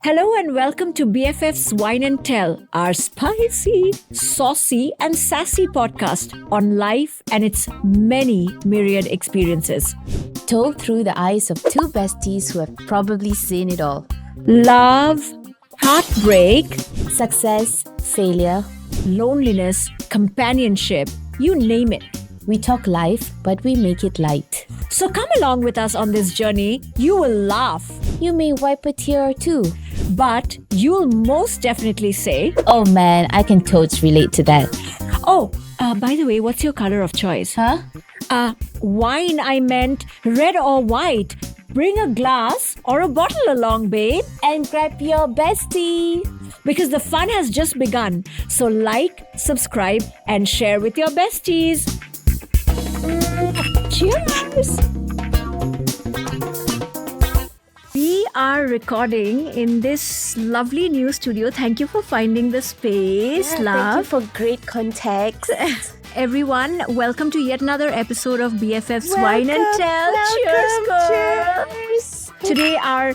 Hello and welcome to BFFs Wine and Tell, our spicy, saucy, and sassy podcast on life and its many myriad experiences. Told through the eyes of two besties who have probably seen it all. Love, heartbreak, Success, failure. loneliness, companionship, you name it. We talk life, but we make it light. So come along with us on this journey. You will laugh, You may wipe a tear or two. but you'll most definitely say, Oh man, I can totes relate to that. oh, by the way, what's your color of choice? Huh? Wine, I meant red or white. Bring a glass or a bottle along, babe, And grab your bestie. because the fun has just begun. So like, subscribe, and share with your besties. Cheers! We are recording in this lovely new studio. Thank you for finding the space, love. Thank you for great context. Everyone, welcome to yet another episode of BFFs Wine and Tell. Cheers, girl. Cheers. Today, our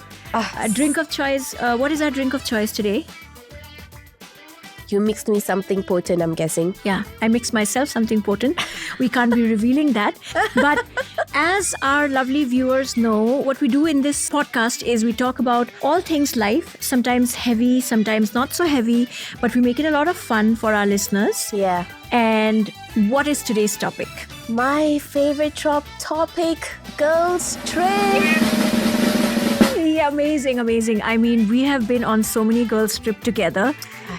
drink of choice. What is our drink of choice today? You mixed me something potent, I'm guessing. Yeah, I mixed myself something potent. We can't be revealing that. But as our lovely viewers know, what we do in this podcast is we talk about all things life, sometimes heavy, sometimes not so heavy, but we make it a lot of fun for our listeners. Yeah. And what is today's topic? My favorite topic, girls trip. Yeah, amazing. I mean, we have been on so many girls' trip together.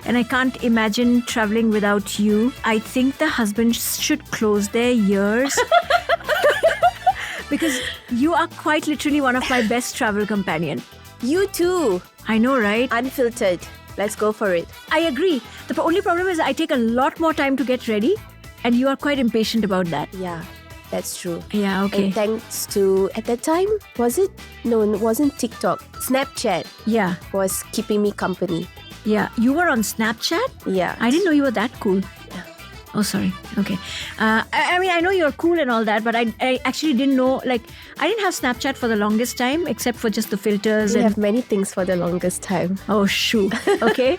And I can't imagine traveling without you. I think the husbands should close their ears. Because you are quite literally one of my best travel companion. You too. I know, right? Unfiltered. Let's go for it. I agree. The only problem is I take a lot more time to get ready. And you are quite impatient about that. Yeah, that's true. Yeah, okay. And thanks to, at that time, was it? No, it wasn't TikTok. Snapchat Yeah, was keeping me company. yeah. You were on Snapchat? Yeah. I didn't know you were that cool. Oh, sorry. Okay. I mean, I know you're cool and all that, but I actually didn't know, I didn't have Snapchat for the longest time, except for just the filters. We and have many things for the longest time. Oh, shoo. Okay.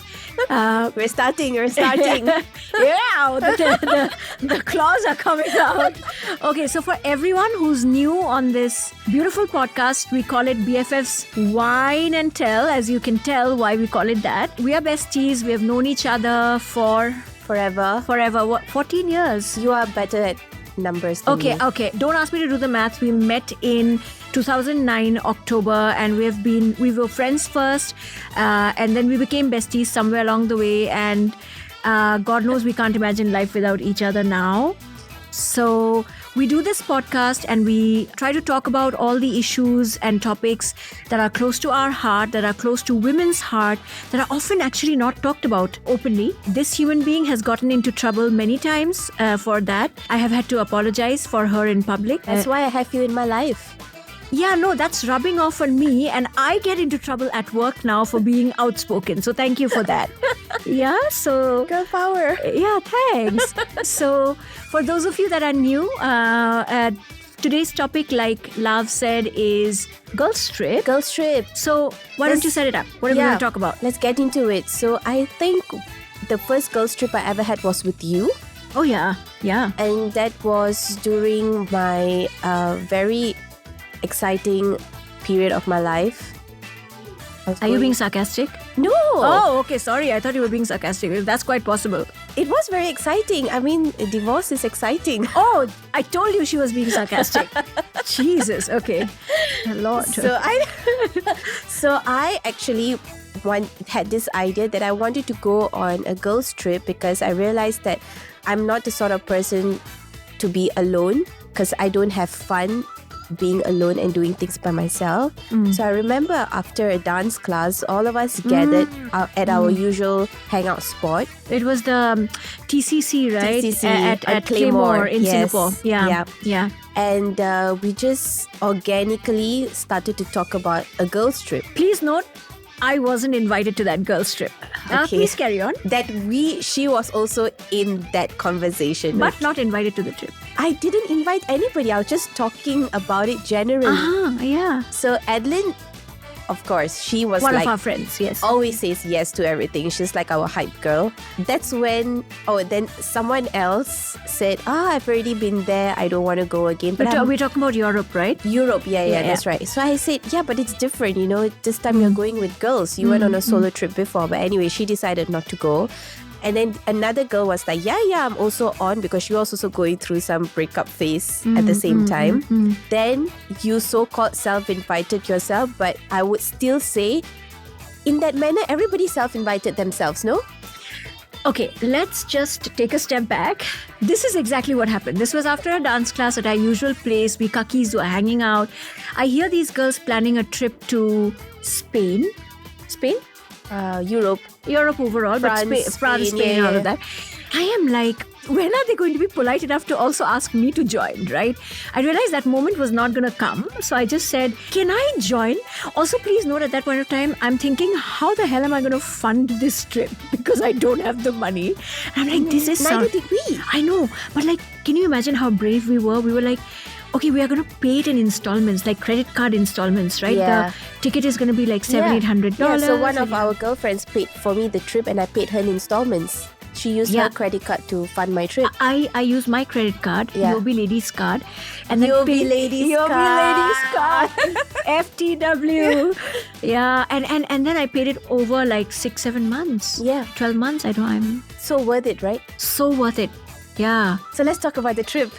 We're starting. Yeah, the claws are coming out. Okay, so for everyone who's new on this beautiful podcast, we call it BFFs Wine and Tell. As you can tell why we call it that. We are besties. We have known each other for Forever. what, 14 years? You are better at numbers than me. Okay. Don't ask me to do the maths. We met in 2009 October, and we were friends first, and then we became besties somewhere along the way. And God knows we can't imagine life without each other now. So we do this podcast and we try to talk about all the issues and topics that are close to our heart, that are close to women's heart, that are often actually not talked about openly. This human being has gotten into trouble many times for that. I have had to apologize for her in public. That's why I have you in my life. Yeah, no, that's rubbing off on me, and I get into trouble at work now for being outspoken. So thank you for that. Yeah, so... Girl power. Yeah, thanks. So for those of you that are new, today's topic, like Lav said, is girls trip. Girls trip. So why don't you set it up? What are we going to talk about? Let's get into it. So I think the first girls trip I ever had was with you. Oh, yeah. And that was during my very exciting period of my life. Are you being sarcastic? No. Oh, okay. Sorry. I thought you were being sarcastic. That's quite possible. It was very exciting. I mean, divorce is exciting. Oh, I told you she was being sarcastic. Jesus. Okay. Lord. So I actually had this idea that I wanted to go on a girls' trip because I realized that I'm not the sort of person to be alone because I don't have fun being alone and doing things by myself. So I remember after a dance class, all of us gathered at our usual hangout spot. It was the TCC, right? TCC at Claymore in yes. Singapore. Yeah. And we just organically started to talk about a girls' trip. Please note, I wasn't invited to that girls' trip. Okay. Please carry on. She was also in that conversation. But not invited to the trip. I didn't invite anybody. I was just talking about it generally. Yeah. So Adeline of course, she was One like of our friends, yes. always says yes to everything. She's like our hype girl. That's when, then someone else said, I've already been there. I don't want to go again. But We're talking about Europe, right? Europe, yeah, that's right. So I said, but it's different, this time you're going with girls. You went on a solo trip before. But anyway, she decided not to go. And then another girl was like, I'm also on, because she was also going through some breakup phase at the same time. Then you so-called self-invited yourself, but I would still say, in that manner, everybody self-invited themselves, no? Okay, let's just take a step back. This is exactly what happened. This was after a dance class at our usual place. We kakis were hanging out. I hear these girls planning a trip to Spain. Europe overall, France, Spain, all of that. I am like, when are they going to be polite enough to also ask me to join, right? I realized that moment was not going to come. So I just said, can I join? Also, please note at that point of time, I'm thinking, how the hell am I going to fund this trip? Because I don't have the money. And I'm like, this is... Neither did we. I know. But like, can you imagine how brave we were? We were like, okay, we are going to pay it in installments, like credit card installments, right? Yeah. The ticket is going to be like $700-800. Yeah, so one of our girlfriends paid for me the trip and I paid her in installments. She used her credit card to fund my trip. I used my credit card, UOB Ladies card. And then UOB Ladies card. FTW. Yeah, and then I paid it over like 6-7 months. Yeah. 12 months, I'm So worth it, right? so worth it. Yeah. So let's talk about the trip.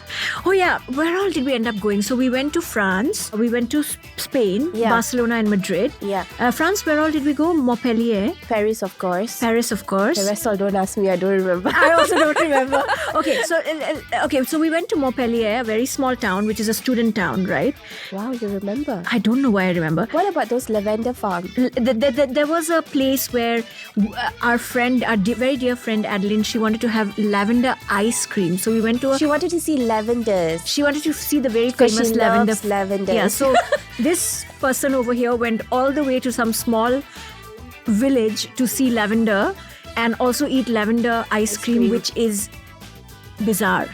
Oh yeah, where all did we end up going? So we went to France, we went to Spain, Barcelona and Madrid. Yeah. France, where all did we go? Montpellier. Paris, of course. The rest all don't ask me, I don't remember. I also don't remember. Okay, so we went to Montpellier, a very small town, which is a student town, right? Wow, you remember. I don't know why I remember. What about those Lavender Farm? There was a place where our very dear friend Adeline, she wanted to have lavender ice cream. So we went to She wanted to see lavenders. She wanted to see the very Because famous she lavender. loves lavenders. Yeah, so this person over here went all the way to some small village to see lavender and also eat lavender ice cream, which is bizarre.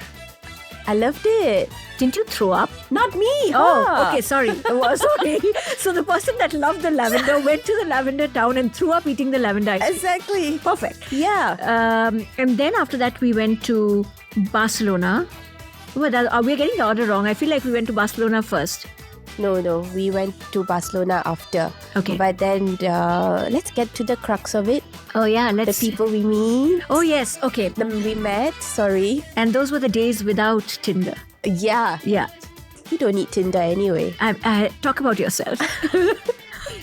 I loved it. Didn't you throw up? Not me. Oh, okay, sorry. Sorry. So the person that loved the lavender went to the lavender town and threw up eating the lavender ice cream. Exactly. Perfect. Yeah. And then after that, we went to Barcelona. We're getting the order wrong. I feel like we went to Barcelona first. No, we went to Barcelona after. Okay. But then let's get to the crux of it. Oh yeah, The people we meet. Oh yes, okay. We met, sorry. And those were the days without Tinder. Yeah. Yeah. You don't need Tinder anyway. I talk about yourself.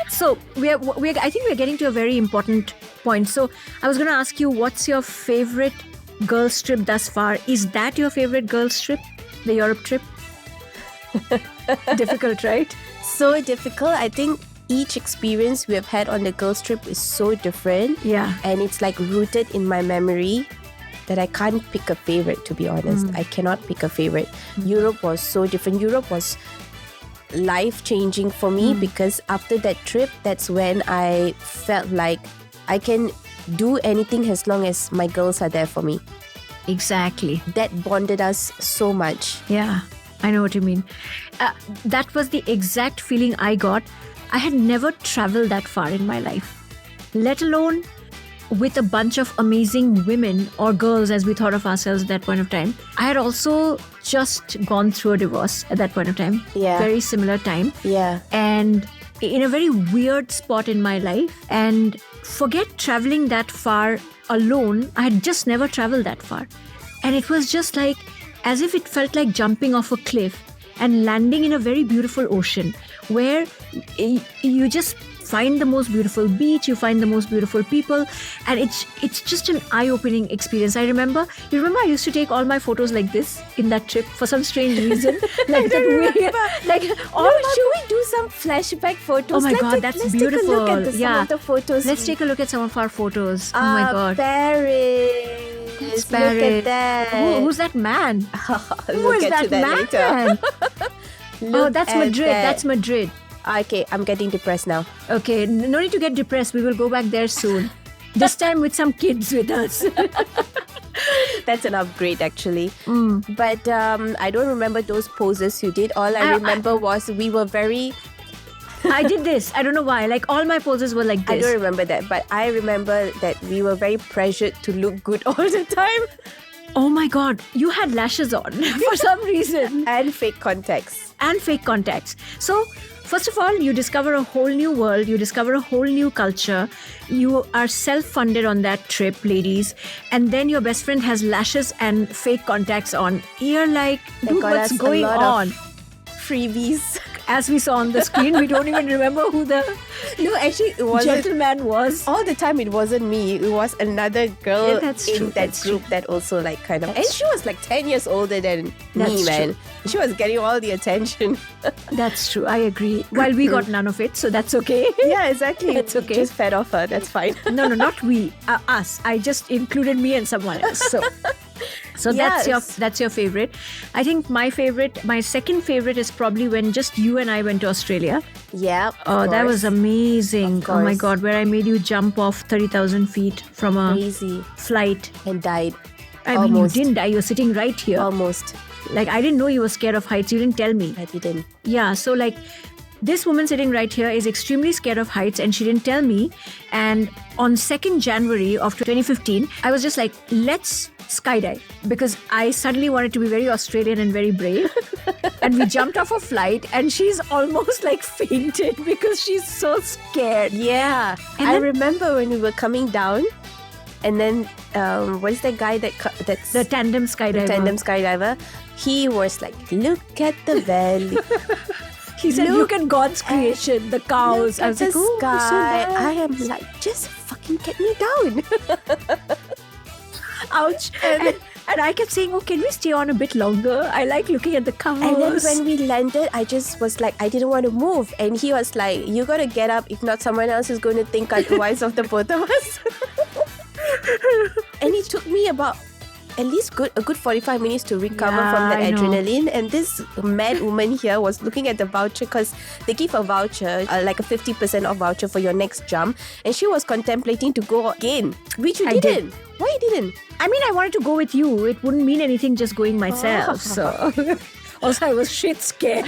So I think we're getting to a very important point. So I was going to ask you, what's your favorite girls trip thus far? Is that your favorite girls trip? The Europe trip? Difficult, right? So difficult. I think each experience we have had on the girls trip is so different. Yeah. And it's like rooted in my memory that I can't pick a favorite, to be honest. I cannot pick a favorite. Europe was so different. Europe was life-changing for me because after that trip, that's when I felt like I can do anything as long as my girls are there for me. Exactly. That bonded us so much. Yeah, I know what you mean. That was the exact feeling I got. I had never traveled that far in my life, let alone with a bunch of amazing women or girls as we thought of ourselves at that point of time. I had also just gone through a divorce at that point of time. Yeah. Very similar time. Yeah. And in a very weird spot in my life. And forget traveling that far alone. I had just never traveled that far. And it was just like, as if it felt like jumping off a cliff and landing in a very beautiful ocean where you just find the most beautiful beach, you find the most beautiful people, and it's just an eye-opening experience. You remember I used to take all my photos like this in that trip for some strange reason. Like that weird, like should we do some flashback photos? Oh my God, that's beautiful. Take a look at some of the photos. Let's take a look at some of our photos. Oh my God. Paris. It's Look Paris. at that. Who's that man? Who is that man? Oh, that's Madrid. That's Madrid. Okay, I'm getting depressed now. Okay, no need to get depressed. We will go back there soon. This time with some kids with us. That's an upgrade, actually. But I don't remember those poses you did. All I remember was we were very... I did this. I don't know why. Like all my poses were like this. I don't remember that, but I remember that we were very pressured to look good all the time. Oh my God. You had lashes on for some reason. And fake contacts. And fake contacts. So, first of all, you discover a whole new world. You discover a whole new culture. You are self-funded on that trip, ladies. And then your best friend has lashes and fake contacts on. You're like, dude, what's going on? Freebies. As we saw on the screen, we don't even remember who the it wasn't, gentleman was. All the time, it wasn't me. It was another girl in that group that also like kind of... And she was like 10 years older than me, man. She was getting all the attention. That's true. I agree. While we got none of it, so that's okay. Yeah, exactly. That's okay. Just fed off her. That's fine. No, not we. Us. I just included me and someone else. So Yes. that's your favorite. I think my second favorite is probably when just you and I went to Australia. Yeah. Oh, that was amazing. Of Oh my course. God, where I made you jump off 30,000 feet from a Crazy. flight. And died. I mean, you didn't die. You were sitting right here. Almost. Like, I didn't know you were scared of heights. You didn't tell me. I didn't. Yeah, so like this woman sitting right here is extremely scared of heights and she didn't tell me. And on 2nd January of 2015, I was just like, let's skydive, because I suddenly wanted to be very Australian and very brave. And we jumped off a flight and she's almost like fainted because she's so scared. Yeah. And I then- remember when we were coming down, and then what is that guy that's The tandem skydiver. tandem skydiver? He was like, look at the valley. He said, look at God's creation, the cows. Look I at was the like, oh, so sky. bad. I am like, just fucking get me down. Ouch. And I kept saying, oh, can we stay on a bit longer? I like looking at the cows. And then when we landed, I just was like, I didn't want to move. And he was like, you got to get up. If not, someone else is going to think otherwise of the both of us. And it took me about at least a good 45 minutes to recover from that I know. adrenaline. And this mad woman here was looking at the voucher, because they give a voucher, like a 50% off voucher for your next jump. And she was contemplating to go again, which you I did. didn't. Why you didn't? I mean, I wanted to go with you. It wouldn't mean anything just going myself. So, also, I was shit scared.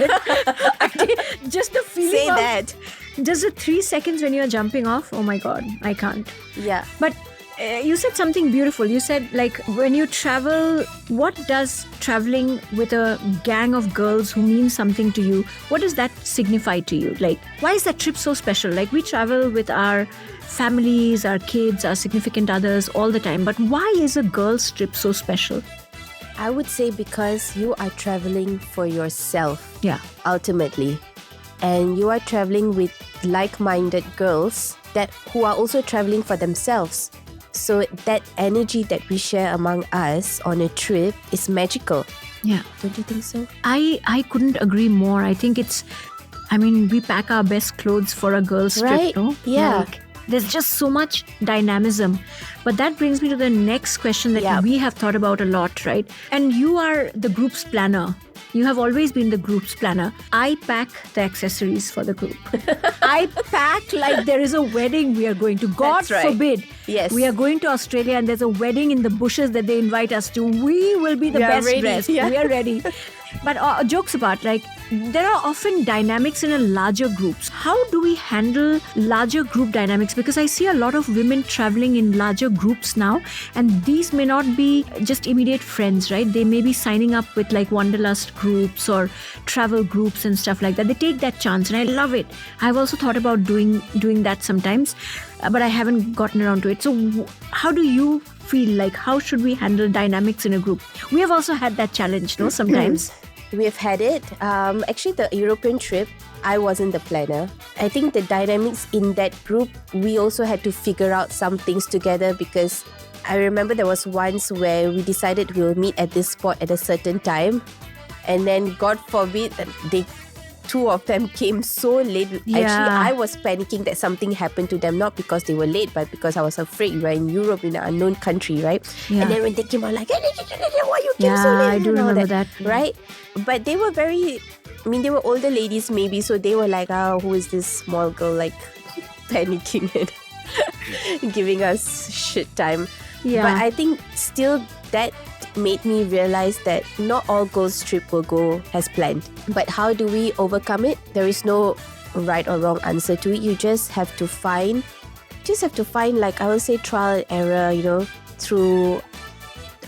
Just the feeling Say of, that. just the 3 seconds when you're jumping off. Oh my God, I can't. Yeah. But you said something beautiful. You said, like, when you travel, what does traveling with a gang of girls who mean something to you, what does that signify to you? Like, why is that trip so special? Like, we travel with our families, our kids, our significant others all the time. But why is a girl's trip so special? I would say because you are traveling for yourself, Yeah. ultimately. And you are traveling with like-minded girls who are also traveling for themselves. So that energy that we share among us on a trip is magical. Yeah. Don't you think so? I couldn't agree more. I think we pack our best clothes for a girl's Right? trip, no? Yeah. Like, there's just so much dynamism. But that brings me to the next question that we have thought about a lot, right? And you are the group's planner. You have always been the group's planner. I pack the accessories for the group. I pack like there is a wedding we are going to. God That's right. forbid. Yes. We are going to Australia and there's a wedding in the bushes that they invite us to. We will be the We are best ready. dressed. Yeah. We are ready. But jokes apart, like, there are often dynamics in a larger groups. How do we handle larger group dynamics? Because I see a lot of women traveling in larger groups now, and these may not be just immediate friends, right? They may be signing up with like wanderlust groups or travel groups and stuff like that. They take that chance, and I love it. I've also thought about doing that sometimes, but I haven't gotten around to it. So how do you feel? Like, how should we handle dynamics in a group? We have also had that challenge, no? Sometimes. We have had it. Actually, the European trip, I wasn't the planner. I think the dynamics in that group, we also had to figure out some things together, because I remember there was once where we decided we'll meet at this spot at a certain time. And then, God forbid, two of them came so late. Yeah. Actually, I was panicking that something happened to them, not because they were late, but because I was afraid. We were in Europe, in an unknown country, right? Yeah. And then when they came out, like, why you came so Yeah, late? I do and all remember that. Right? But they were they were older ladies maybe, so they were like, who is this small girl, like, panicking and giving us shit time. Yeah. But I think still that made me realize that not all girls' trip will go as planned. But how do we overcome it? There is no right or wrong answer to it. You just have to find like, I would say, trial and error, through,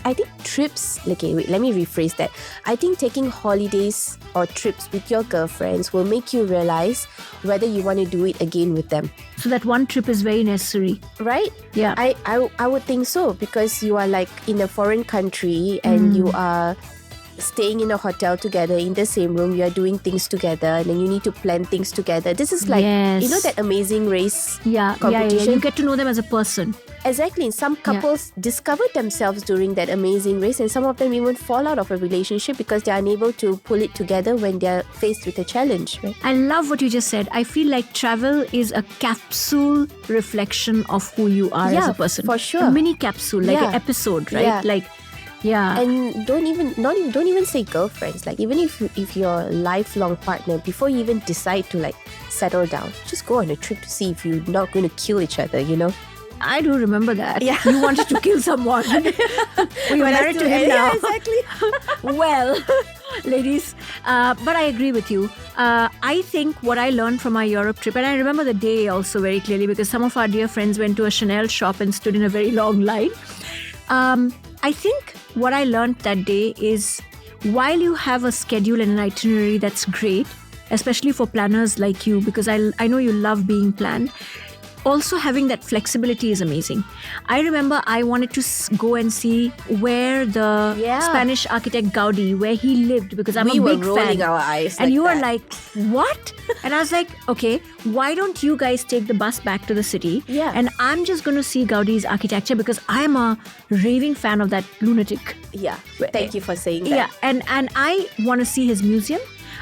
I think, trips. Okay, wait, let me rephrase that. I think taking holidays or trips with your girlfriends will make you realize whether you want to do it again with them. So that one trip is very necessary. Right? Yeah. I would think so, because you are like in a foreign country and you are staying in a hotel together in the same room. You are doing things together, and then you need to plan things together. This is like, that Amazing Race competition. You get to know them as a person. Exactly. Some couples discovered themselves during that Amazing Race, and some of them even fall out of a relationship because they're unable to pull it together when they're faced with a challenge. Right? I love what you just said. I feel like travel is a capsule reflection of who you are as a person. For sure. A mini capsule, like an episode, right? Yeah. And don't even say girlfriends. Like, even if you're a lifelong partner, before you even decide to like settle down, just go on a trip to see if you're not going to kill each other, I do remember that. Yeah. You wanted to kill someone. Well, you're married to him now. Yeah, exactly. Well, ladies, but I agree with you. I think what I learned from our Europe trip, and I remember the day also very clearly, because some of our dear friends went to a Chanel shop and stood in a very long line. I think what I learned that day is, while you have a schedule and an itinerary that's great, especially for planners like you, because I know you love being planned, also having that flexibility is amazing. I remember I wanted to go and see where the Spanish architect Gaudi, where he lived, because I'm a big fan. We were rolling our eyes. And you were like, what? And I was like, okay, why don't you guys take the bus back to the city? Yeah. And I'm just going to see Gaudi's architecture, because I'm a raving fan of that lunatic. Yeah. Thank you for saying that. Yeah. And I want to see his museum.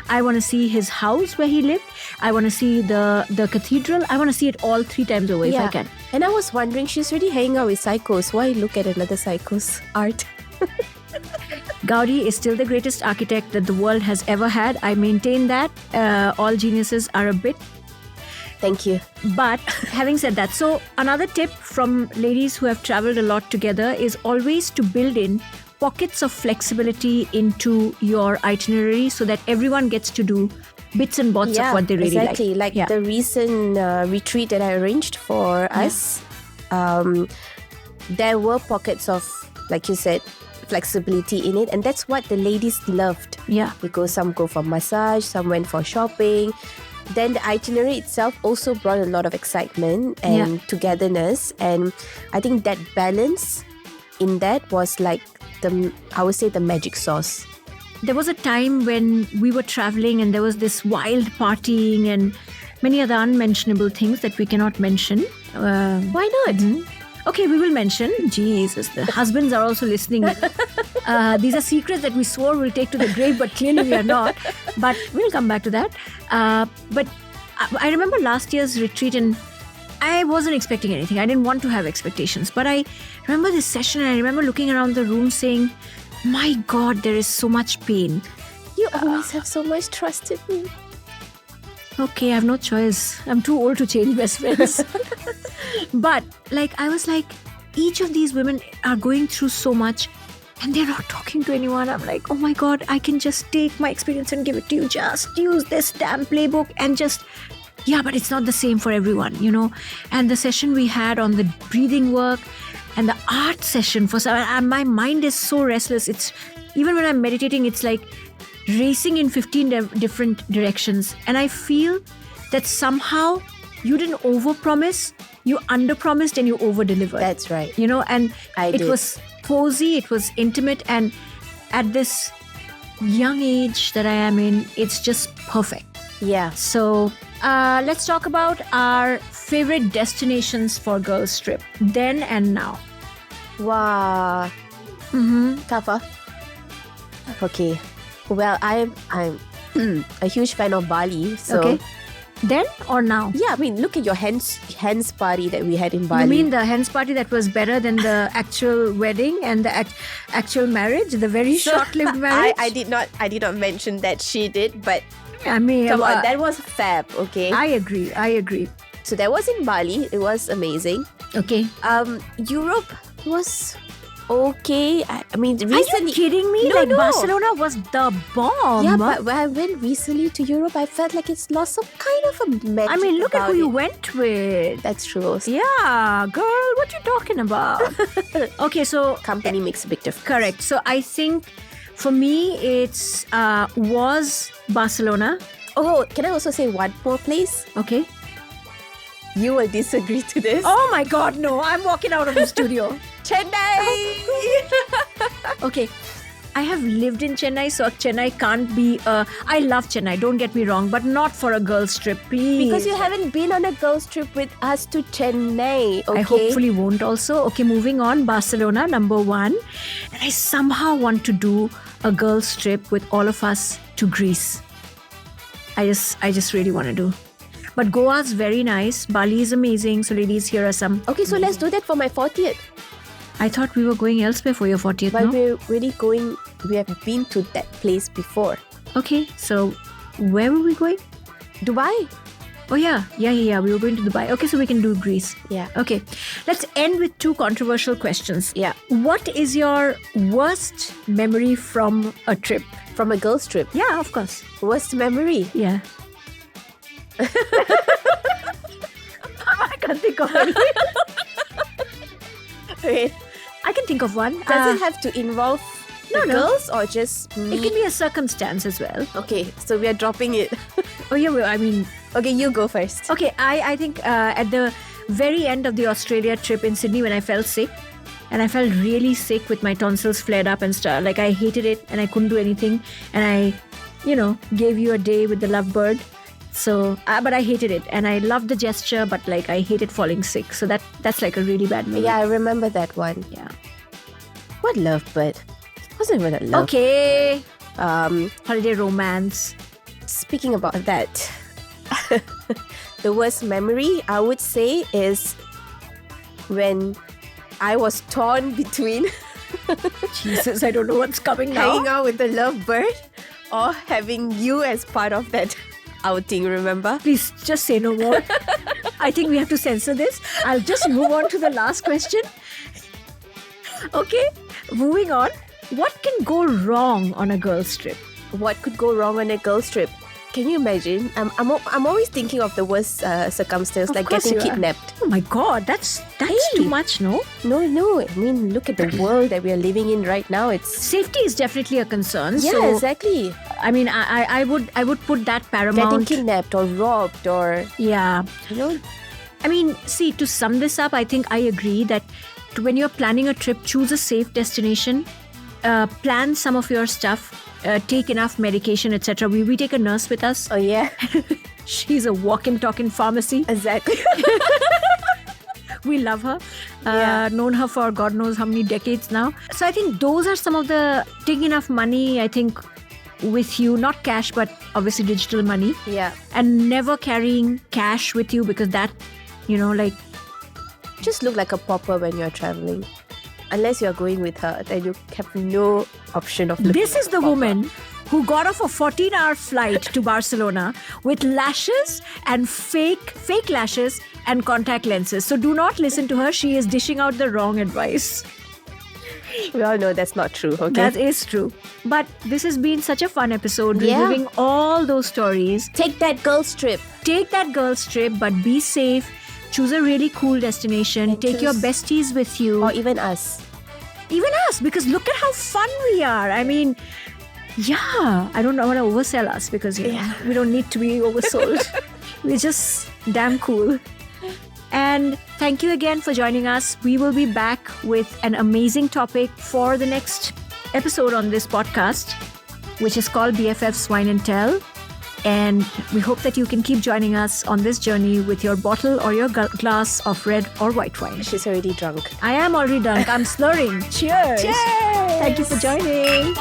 I want to see his house where he lived. I want to see the cathedral. I want to see it all 3 times over if I can. And I was wondering, she's already hanging out with psychos. Why look at another psycho's art? Gaudi is still the greatest architect that the world has ever had. I maintain that. All geniuses are a bit. Thank you. But having said that, so another tip from ladies who have traveled a lot together is always to build in pockets of flexibility into your itinerary, so that everyone gets to do bits and bobs of what they really like. Exactly. Like the recent retreat that I arranged for us, there were pockets of, like you said, flexibility in it, and that's what the ladies loved. Yeah. Because some go for massage, some went for shopping. Then the itinerary itself also brought a lot of excitement and togetherness, and I think that balance in that was like I would say the magic sauce. There was a time when we were traveling and there was this wild partying and many other unmentionable things that we cannot mention. Why not? Mm-hmm. Okay, we will mention. Jesus, the husbands are also listening. These are secrets that we swore we'll take to the grave, but clearly we are not. But we'll come back to that. But I remember last year's retreat, and I wasn't expecting anything. I didn't want to have expectations. But I remember this session, and I remember looking around the room saying, my God, there is so much pain. You always have so much trust in me. Okay, I have no choice. I'm too old to change best friends. But I was like, each of these women are going through so much and they're not talking to anyone. I'm like, oh my God, I can just take my experience and give it to you. Just use this damn playbook and just... Yeah, but it's not the same for everyone, And the session we had on the breathing work and the art session for some, and my mind is so restless. It's even when I'm meditating, it's like racing in 15 different directions. And I feel that somehow you didn't overpromise, you underpromised and you overdelivered. That's right. And it was cozy, it was intimate, and at this young age that I am in, it's just perfect. Yeah. So let's talk about our favorite destinations for girls trip, then and now. Wow. Tougher. Okay. Well, I'm a huge fan of Bali. So okay. Then or now? Yeah, I mean, look at your hens party that we had in Bali. You mean the hens party that was better than the actual wedding and the actual marriage, the very short-lived marriage? I did not mention that she did, but I mean, come on, that was fab. Okay. I agree. So that was in Bali. It was amazing. Okay. Europe was okay. I mean, Are recently. you kidding me? No, no. Barcelona was the bomb. Yeah, but when I went recently to Europe, I felt like it's lost some kind of a magic. I mean, look at about who you it. went with. That's true. Yeah, girl, what you talking about? Okay, so Company makes a big difference. correct. So I think for me, it's was Barcelona. Oh, can I also say one more place? Okay. You will disagree to this. Oh my God, no! I'm walking out of the studio. Chennai! Okay. I have lived in Chennai, so Chennai can't be I love Chennai, don't get me wrong, but not for a girl's trip, please. Because you haven't been on a girls' trip with us to Chennai, okay? I hopefully won't also. Okay, moving on. Barcelona, number 1. And I somehow want to do a girl's trip with all of us to Greece. I just really want to do. But Goa's very nice. Bali is amazing. So ladies, here are some. Okay, so let's do that for my 40th. I thought we were going elsewhere for your 40th, But no? we're really going, we have been to that place before. Okay, so where were we going? Dubai? Oh yeah. We were going to Dubai. Okay, so we can do Greece. Yeah. Okay, let's end with 2 controversial questions. Yeah. What is your worst memory from a trip? From a girls' trip. Yeah, of course. Worst memory? Yeah. I can't think of one. Wait, I can think of one. does it have to involve the no. girls or just me? It can be a circumstance as well. Okay, so we are dropping it. Oh yeah, well, I mean, Okay, you go first. okay. I think at the very end of the Australia trip in Sydney, when I felt sick, and I felt really sick with my tonsils flared up and stuff. Like I hated it, and I couldn't do anything. And I, gave you a day with the lovebird. So, but I hated it, and I loved the gesture, but like I hated falling sick. So that's like a really bad memory. Yeah, I remember that one. Yeah. What love, but wasn't even a love. Okay. Holiday romance. Speaking about that, the worst memory I would say is when I was torn between Jesus, I don't know what's coming now. hanging out with the lovebird or having you as part of that outing, remember? Please just say no more. I think we have to censor this. I'll just move on to the last question. Okay, moving on. What can go wrong on a girl's trip? What could go wrong on a girl's trip? Can you imagine? I'm always thinking of the worst circumstance, Of like course getting you are. kidnapped. Oh my God, that's Hey. too much, no? No. I mean, look at the world that we are living in right now. It's Safety is definitely a concern. yeah, so, exactly. I mean, I would put that Getting paramount. kidnapped or robbed or Yeah. you know. I mean, see, to sum this up, I think I agree that when you're planning a trip, choose a safe destination, plan some of your stuff, take enough medication, etc. We take a nurse with us. Oh yeah, She's a walking, talking pharmacy. exactly. We love her. Yeah. Known her for God knows how many decades now. So I think those are some of the, take enough money, I think, with you, not cash, but obviously digital money. Yeah, And never carrying cash with you, because that, like, just look like a pauper when you're traveling. Unless you're going with her, then you have no option of looking this is like the a pauper. woman who got off a 14-hour flight to Barcelona with lashes and fake lashes and contact lenses. So do not listen to her. She is dishing out the wrong advice. We all know that's not true, okay? That is true. But this has been such a fun episode, Yeah. reliving all those stories. Take that girl's trip. Take that girl's trip, but be safe. Choose a really cool destination. And Take your choose- besties with you. Or even us. Even us, because look at how fun we are. I mean, yeah, I don't want to oversell us because we don't need to be oversold. We're just damn cool. And thank you again for joining us. We will be back with an amazing topic for the next episode on this podcast, which is called BFFs Wine and Tell. And we hope that you can keep joining us on this journey with your bottle or your glass of red or white wine. She's already drunk. I am already drunk. I'm slurring. Cheers. Cheers. Thank you for joining.